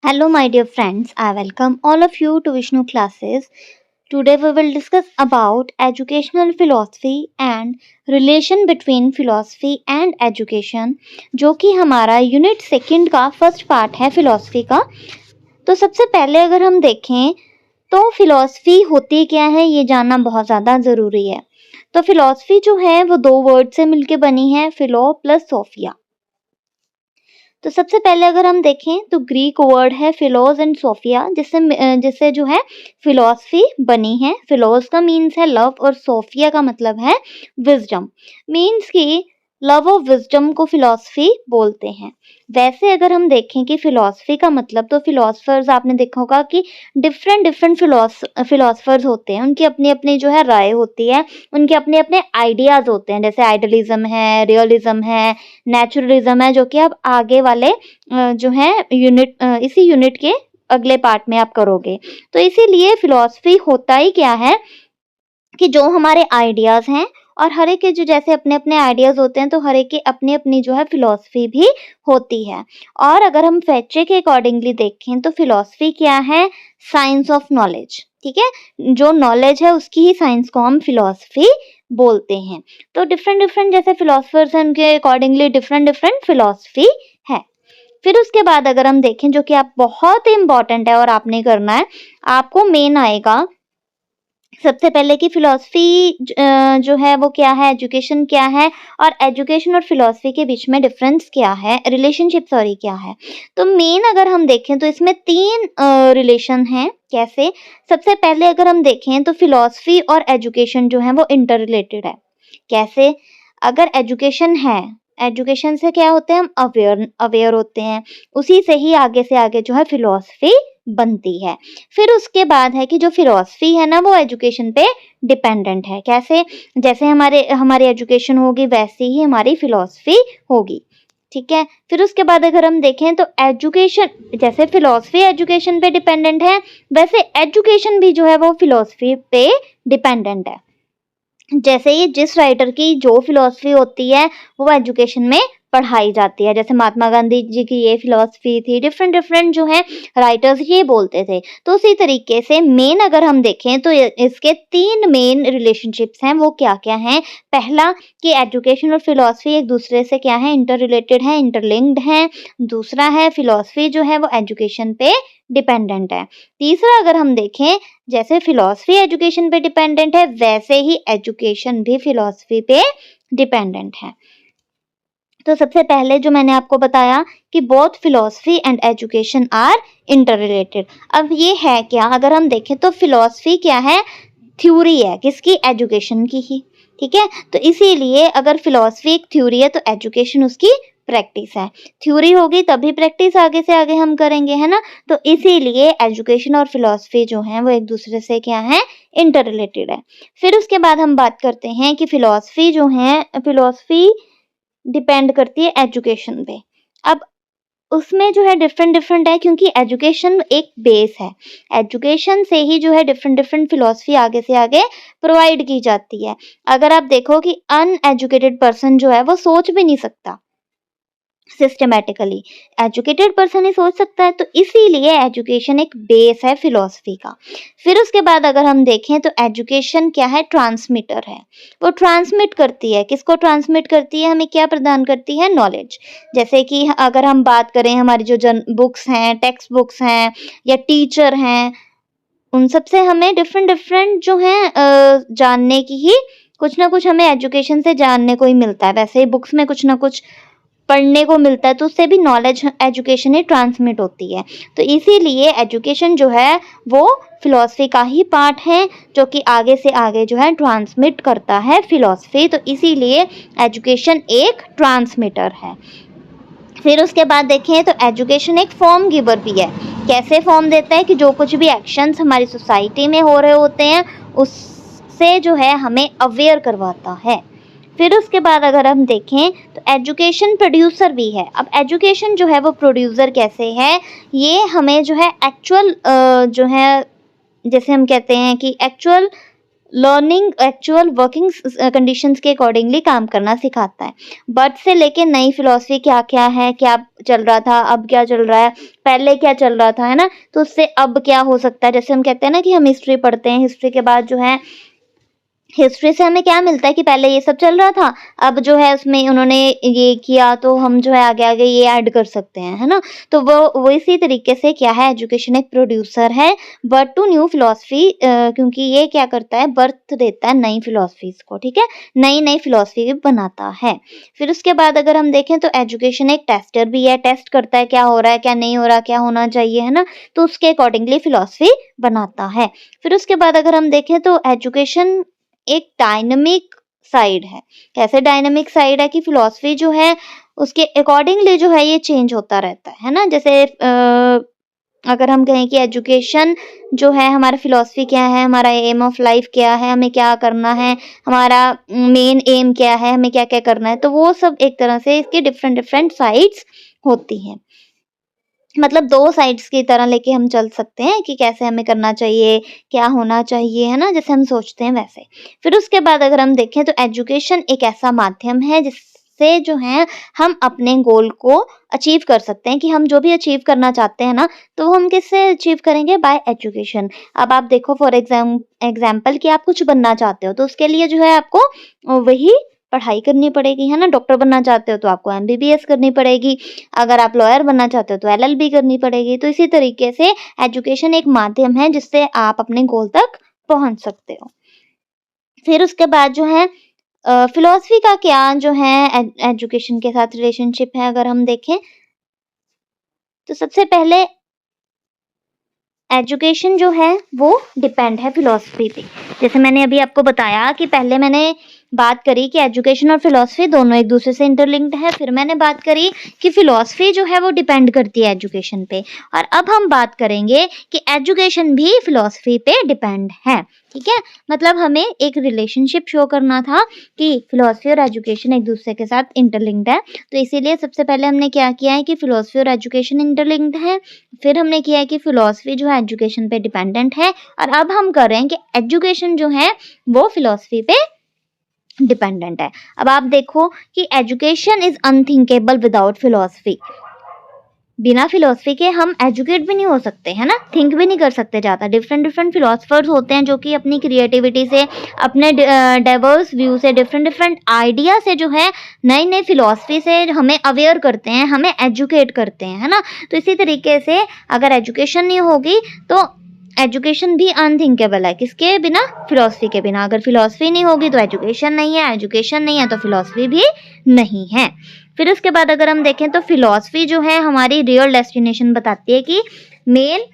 Hello, my dear friends. I welcome all of you to Vishnu classes. Today, we will discuss about educational philosophy and relation between philosophy and education, जो कि हमारा unit second का first part है philosophy का। तो सबसे पहले अगर हम देखें तो फिलॉसफी होती क्या है ये जानना बहुत ज़्यादा ज़रूरी है। तो फिलॉसफी जो है वो दो वर्ड से मिलके बनी है, फिलो प्लस सोफिया। तो सबसे पहले अगर हम देखें तो ग्रीक वर्ड है फिलोस एंड सोफिया, जिससे जो है फिलॉसफी बनी है। फिलोस का मीन्स है लव और सोफिया का मतलब है विजडम। मीन्स कि लव ऑफ विजडम को फिलॉसफी बोलते हैं। वैसे अगर हम देखें कि फिलॉसफी का मतलब, तो फिलोसफर्स आपने देखा होगा कि डिफरेंट डिफरेंट फिलोसफर्स होते हैं, उनकी अपनी अपनी जो है राय होती है, उनके अपने अपने आइडियाज होते हैं। जैसे आइडियलिज्म है, रियलिज्म है, नेचुरलिज्म है, जो कि आप आगे वाले जो है इसी यूनिट के अगले पार्ट में आप करोगे। तो इसीलिए फिलॉसफी होता ही क्या है कि जो हमारे आइडियाज हैं, और हर एक के जो जैसे अपने अपने आइडियाज होते हैं, तो हर एक की अपनी अपनी जो है फिलॉसफी भी होती है। और अगर हम फैक्चर के अकॉर्डिंगली देखें तो फिलॉसफी क्या है? Science of knowledge. ठीक है, जो नॉलेज है उसकी ही साइंस को हम फिलॉसफी बोलते हैं। तो डिफरेंट डिफरेंट जैसे फिलोसफर्स हैं, उनके अकॉर्डिंगली डिफरेंट डिफरेंट फिलॉसफी है। फिर उसके बाद अगर हम देखें, जो कि आप बहुत ही इंपॉर्टेंट है और आपने करना है, आपको मेन आएगा सबसे पहले कि फिलॉसफी जो है वो क्या है, एजुकेशन क्या है, और एजुकेशन और फिलॉसफी के बीच में डिफरेंस क्या है, रिलेशनशिप सॉरी क्या है। तो मेन अगर हम देखें तो इसमें तीन रिलेशन हैं। कैसे? सबसे पहले अगर हम देखें तो फिलॉसफी और एजुकेशन जो है वो इंटर रिलेटेड है। कैसे? अगर एजुकेशन है, एजुकेशन से क्या होते हैं, हम अवेयर होते हैं, उसी से आगे जो है फिलॉसफी बनती है। फिर उसके बाद है कि जो फिलॉसफी है ना वो एजुकेशन पे डिपेंडेंट है। कैसे? जैसे हमारी एजुकेशन होगी वैसे ही हमारी फिलॉसफी होगी। ठीक है, फिर उसके बाद अगर हम देखें तो एजुकेशन, जैसे फिलॉसफी एजुकेशन पे डिपेंडेंट है, वैसे एजुकेशन भी जो है वो फिलॉसफी पे डिपेंडेंट है। जैसे ये जिस राइटर की जो फिलॉसफी होती है वो एजुकेशन में पढ़ाई जाती है। जैसे महात्मा गांधी जी की ये फिलॉसफी थी, डिफरेंट डिफरेंट जो है राइटर्स ये बोलते थे। तो उसी तरीके से मेन अगर हम देखें तो इसके तीन मेन रिलेशनशिप्स हैं। वो क्या क्या हैं? पहला कि एजुकेशन और फिलॉसफी एक दूसरे से क्या है, इंटर रिलेटेड है, इंटरलिंक्ड है। दूसरा है फिलॉसफी जो है वो एजुकेशन पे डिपेंडेंट है। तीसरा अगर हम देखें, जैसे फिलॉसफी एजुकेशन पे डिपेंडेंट है वैसे ही एजुकेशन भी फिलॉसफी पे डिपेंडेंट है। तो सबसे पहले जो मैंने आपको बताया कि both philosophy and education are inter related. अब ये है क्या? अगर हम देखें तो फिलॉसफी क्या है? थ्योरी है, किसकी? एजुकेशन की ही। ठीक है, तो इसीलिए अगर फिलॉसफी एक थ्योरी है तो एजुकेशन उसकी प्रैक्टिस है। थ्योरी होगी तभी प्रैक्टिस आगे से आगे हम करेंगे, है ना। तो इसीलिए एजुकेशन और फिलॉसफी जो है वो एक दूसरे से क्या है, इंटर रिलेटेड है। फिर उसके बाद हम बात करते हैं कि फिलॉसफी जो है, फिलॉसफी डिपेंड करती है एजुकेशन पे। अब उसमें जो है डिफरेंट डिफरेंट है, क्योंकि एजुकेशन एक बेस है। एजुकेशन से ही जो है डिफरेंट डिफरेंट फिलॉसफी आगे से आगे प्रोवाइड की जाती है। अगर आप देखो कि अनएजुकेटेड पर्सन जो है वो सोच भी नहीं सकता सिस्टमैटिकली, एजुकेटेड पर्सन ही सोच सकता है। तो इसीलिए एजुकेशन एक बेस है फिलॉसफी का। फिर उसके बाद अगर हम देखें तो एजुकेशन क्या है, ट्रांसमीटर है। वो ट्रांसमिट करती है, किसको ट्रांसमिट करती है, हमें क्या प्रदान करती है, नॉलेज। जैसे कि अगर हम बात करें हमारी जो बुक्स हैं, टेक्स्ट बुक्स हैं या टीचर हैं, उन सब से हमें डिफरेंट डिफरेंट जो है जानने की ही कुछ ना कुछ हमें एजुकेशन से जानने को ही मिलता है। वैसे ही बुक्स में कुछ ना कुछ पढ़ने को मिलता है, तो उससे भी नॉलेज एजुकेशन ही ट्रांसमिट होती है। तो इसीलिए एजुकेशन जो है वो फिलॉसफी का ही पार्ट है, जो कि आगे से आगे जो है ट्रांसमिट करता है फिलॉसफी। तो इसीलिए एजुकेशन एक ट्रांसमीटर है। फिर उसके बाद देखें तो एजुकेशन एक फॉर्म गिवर भी है। कैसे फॉर्म देता है कि जो कुछ भी एक्शंस हमारी सोसाइटी में हो रहे होते हैं उससे जो है हमें अवेयर करवाता है। फिर उसके बाद अगर हम देखें तो एजुकेशन प्रोड्यूसर भी है। अब एजुकेशन जो है वो प्रोड्यूसर कैसे है, ये हमें जो है एक्चुअल जो है, जैसे हम कहते हैं कि actual learning actual working conditions के अकॉर्डिंगली काम करना सिखाता है। बर्थ से लेके नई फिलॉसफी क्या क्या है, क्या चल रहा था, अब क्या चल रहा है, पहले क्या चल रहा था, है ना, तो उससे अब क्या हो सकता है। जैसे हम कहते हैं ना कि हम हिस्ट्री पढ़ते हैं, हिस्ट्री के बाद जो है हिस्ट्री से हमें क्या मिलता है कि पहले ये सब चल रहा था, अब जो है उसमें उन्होंने ये किया, तो हम जो है आगे आगे ये ऐड कर सकते हैं, है ना। तो वो इसी तरीके से क्या है, एजुकेशन एक प्रोड्यूसर है बर्थ टू न्यू फिलॉसफी, क्योंकि ये क्या करता है, बर्थ देता है नई फिलॉसफीज को, ठीक है, नई नई फिलॉसफी बनाता है। फिर उसके बाद अगर हम देखें तो एजुकेशन एक टेस्टर भी है, टेस्ट करता है क्या हो रहा है, क्या नहीं हो रहा, क्या होना चाहिए, है ना, तो उसके अकॉर्डिंगली फिलॉसफी बनाता है। फिर उसके बाद अगर हम देखें तो एजुकेशन एक डायनामिक साइड है। कैसे डायनामिक साइड है कि फिलॉसफी जो है उसके अकॉर्डिंगली जो है ये चेंज होता रहता है ना। जैसे अगर हम कहें कि एजुकेशन जो है, हमारा फिलॉसफी क्या है, हमारा एम ऑफ लाइफ क्या है, हमें क्या करना है, हमारा मेन एम क्या है, हमें क्या क्या करना है, तो वो सब एक तरह से इसके डिफरेंट डिफरेंट साइड्स होती हैं। मतलब दो साइड्स की तरह लेके हम चल सकते हैं कि कैसे हमें करना चाहिए, क्या होना चाहिए, है ना, जैसे हम सोचते हैं वैसे। फिर उसके बाद अगर हम देखें तो एजुकेशन एक ऐसा माध्यम है जिससे जो है हम अपने गोल को अचीव कर सकते हैं, कि हम जो भी अचीव करना चाहते हैं ना, तो वो हम किससे अचीव करेंगे, बाय एजुकेशन। अब आप देखो फॉर एग्जाम्पल कि आप कुछ बनना चाहते हो, तो उसके लिए जो है आपको वही पढ़ाई करनी पड़ेगी, है ना। डॉक्टर बनना चाहते हो तो आपको एमबीबीएस करनी पड़ेगी, अगर आप लॉयर बनना चाहते हो तो एलएलबी करनी पड़ेगी। तो इसी तरीके से एजुकेशन एक माध्यम है जिससे आप अपने गोल तक पहुंच सकते हो। फिर उसके बाद जो है फिलॉसफी का क्या जो है एजुकेशन के साथ रिलेशनशिप है, अगर हम देखें तो सबसे पहले एजुकेशन जो है वो डिपेंड है फिलॉसफी पे। जैसे मैंने अभी आपको बताया कि पहले मैंने बात करी कि एजुकेशन और फिलॉसफी दोनों एक दूसरे से इंटरलिंक्ड है, फिर मैंने बात करी कि फिलॉसफी जो है वो डिपेंड करती है एजुकेशन पे, और अब हम बात करेंगे कि एजुकेशन भी फिलॉसफी पे डिपेंड है, ठीक है। मतलब हमें एक रिलेशनशिप शो करना था कि फिलॉसफी और एजुकेशन एक दूसरे के साथ इंटरलिंक्ड है, तो इसीलिए सबसे पहले हमने क्या किया है कि फिलॉसफी और एजुकेशन इंटरलिंक्ड है, फिर हमने किया है कि फिलॉसफी जो है एजुकेशन पे डिपेंडेंट है, और अब हम कर रहे हैं कि एजुकेशन जो है वो फिलॉसफी पे डिपेंडेंट है। अब आप देखो कि education is unthinkable without philosophy. बिना फिलॉसफी के हम एजुकेट भी नहीं हो सकते, है ना, थिंक भी नहीं कर सकते ज़्यादा। डिफरेंट डिफरेंट फिलोसफर्स होते हैं जो कि अपनी क्रिएटिविटी से, अपने डाइवर्स व्यू से, डिफरेंट डिफरेंट आइडिया से जो है नई नई फिलॉसफी से हमें अवेयर करते हैं, हमें एजुकेट करते हैं, है ना। तो इसी तरीके से अगर एजुकेशन नहीं होगी तो एजुकेशन भी अनथिंकेबल है, किसके बिना, फिलॉसफी के बिना। अगर फिलॉसफी नहीं होगी तो एजुकेशन नहीं है, एजुकेशन नहीं है तो फिलॉसफी भी नहीं है। फिर उसके बाद अगर हम देखें तो फिलॉसफी जो है हमारी रियल डेस्टिनेशन बताती है कि मेन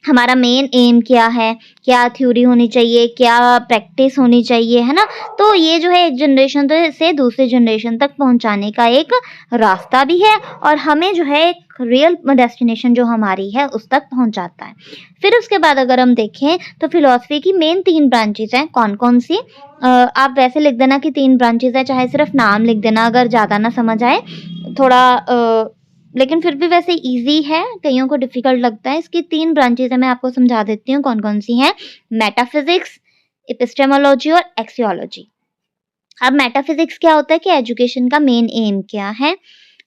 हमारा मेन एम क्या है, क्या थ्योरी होनी चाहिए, क्या प्रैक्टिस होनी चाहिए, है ना। तो ये जो है एक जनरेशन से दूसरी जनरेशन तक पहुंचाने का एक रास्ता भी है, और हमें जो है एक रियल डेस्टिनेशन जो हमारी है उस तक पहुंचाता है। फिर उसके बाद अगर हम देखें तो फिलॉसफी की मेन 3 ब्रांचेस हैं, कौन कौन सी, आप वैसे लिख देना कि 3 ब्रांचेस है, चाहे सिर्फ नाम लिख देना अगर ज़्यादा ना समझ आए थोड़ा, लेकिन फिर भी वैसे इजी है, कईयों को डिफिकल्ट लगता है। इसकी 3 ब्रांचेस है, मैं आपको समझा देती हूँ कौन कौन सी हैं, मेटाफिजिक्स, एपिस्टेमोलॉजी और एक्सियोलॉजी। अब मेटाफिजिक्स क्या होता है कि एजुकेशन का मेन एम क्या है,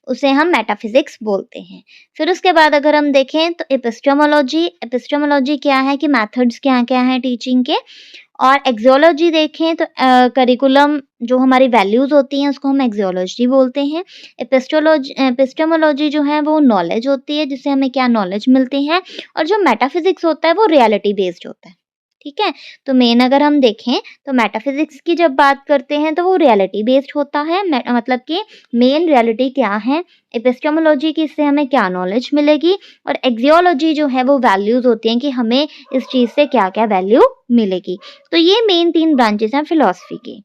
उसे हम मेटाफिजिक्स बोलते हैं। फिर उसके बाद अगर हम देखें तो एपिस्टेमोलॉजी, एपिस्टेमोलॉजी क्या है कि मेथड्स क्या क्या हैं टीचिंग के। और एक्सियोलॉजी देखें तो करिकुलम जो हमारी वैल्यूज़ होती हैं उसको हम एक्सियोलॉजी बोलते हैं। एपिस्टेमोलॉजी जो है वो नॉलेज होती है, जिससे हमें क्या नॉलेज मिलती है, और जो मेटाफिजिक्स होता है वो रियलिटी बेस्ड होता है, ठीक है। तो मेन अगर हम देखें तो मेटाफिजिक्स की जब बात करते हैं तो वो रियलिटी बेस्ड होता है, मतलब कि मेन रियलिटी क्या है, एपिस्टेमोलॉजी की इससे हमें क्या नॉलेज मिलेगी, और एक्सियोलॉजी जो है वो वैल्यूज़ होती हैं कि हमें इस चीज़ से क्या क्या वैल्यू मिलेगी। तो ये मेन 3 ब्रांचेस हैं फिलॉसफी की,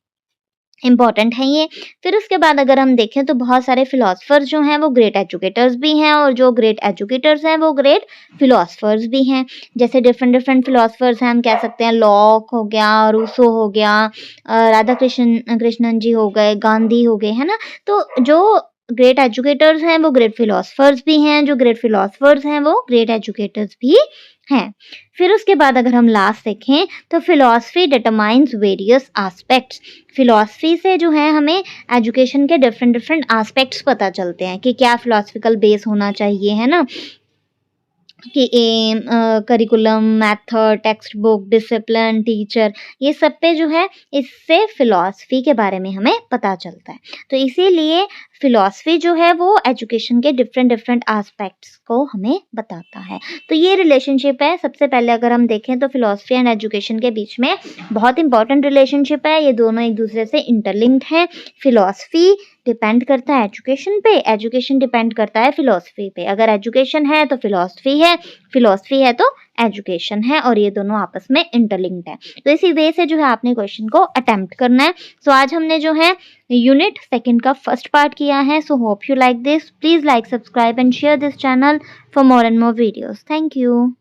इम्पॉर्टेंट है ये। फिर उसके बाद अगर हम देखें तो बहुत सारे फिलोसफर्स जो हैं वो ग्रेट एजुकेटर्स भी हैं, और जो ग्रेट एजुकेटर्स हैं वो ग्रेट फिलोसफर्स भी हैं। जैसे डिफरेंट डिफरेंट फिलोसफर्स हैं, हम कह सकते हैं लॉक हो गया, रूसो हो गया, राधा कृष्णन जी हो गए, गांधी हो गए, है ना। तो जो ग्रेट एजुकेटर्स हैं वो ग्रेट फिलोसफर्स भी हैं, जो ग्रेट फिलोसफर्स हैं वो ग्रेट एजुकेटर्स भी हैं। फिर उसके बाद अगर हम लास्ट देखें तो philosophy determines various aspects. Philosophy से जो है हमें एजुकेशन के डिफरेंट डिफरेंट एस्पेक्ट्स पता चलते हैं कि क्या फिलॉसफिकल बेस होना चाहिए, है ना, कि aim, curriculum, method, text book, discipline, teacher, ये सब पे जो है इससे फिलॉसफी के बारे में हमें पता चलता है। तो इसीलिए फिलॉसफी जो है वो एजुकेशन के डिफरेंट डिफरेंट एस्पेक्ट्स को हमें बताता है। तो ये रिलेशनशिप है। सबसे पहले अगर हम देखें तो फिलॉसफी एंड एजुकेशन के बीच में बहुत इंपॉर्टेंट रिलेशनशिप है। ये दोनों एक दूसरे से इंटरलिंक्ड हैं। फिलॉसफी डिपेंड करता है एजुकेशन पे, एजुकेशन डिपेंड करता है फिलॉसफी पे। अगर एजुकेशन है तो फिलॉसफी है तो एजुकेशन है, और ये दोनों आपस में इंटरलिंक्ड है। तो इसी वे से जो है आपने क्वेश्चन को अटेम्प्ट करना है। सो आज हमने जो है यूनिट सेकंड का फर्स्ट पार्ट किया है। So hope you like this. Please like, subscribe and share this channel for more and more videos. Thank you.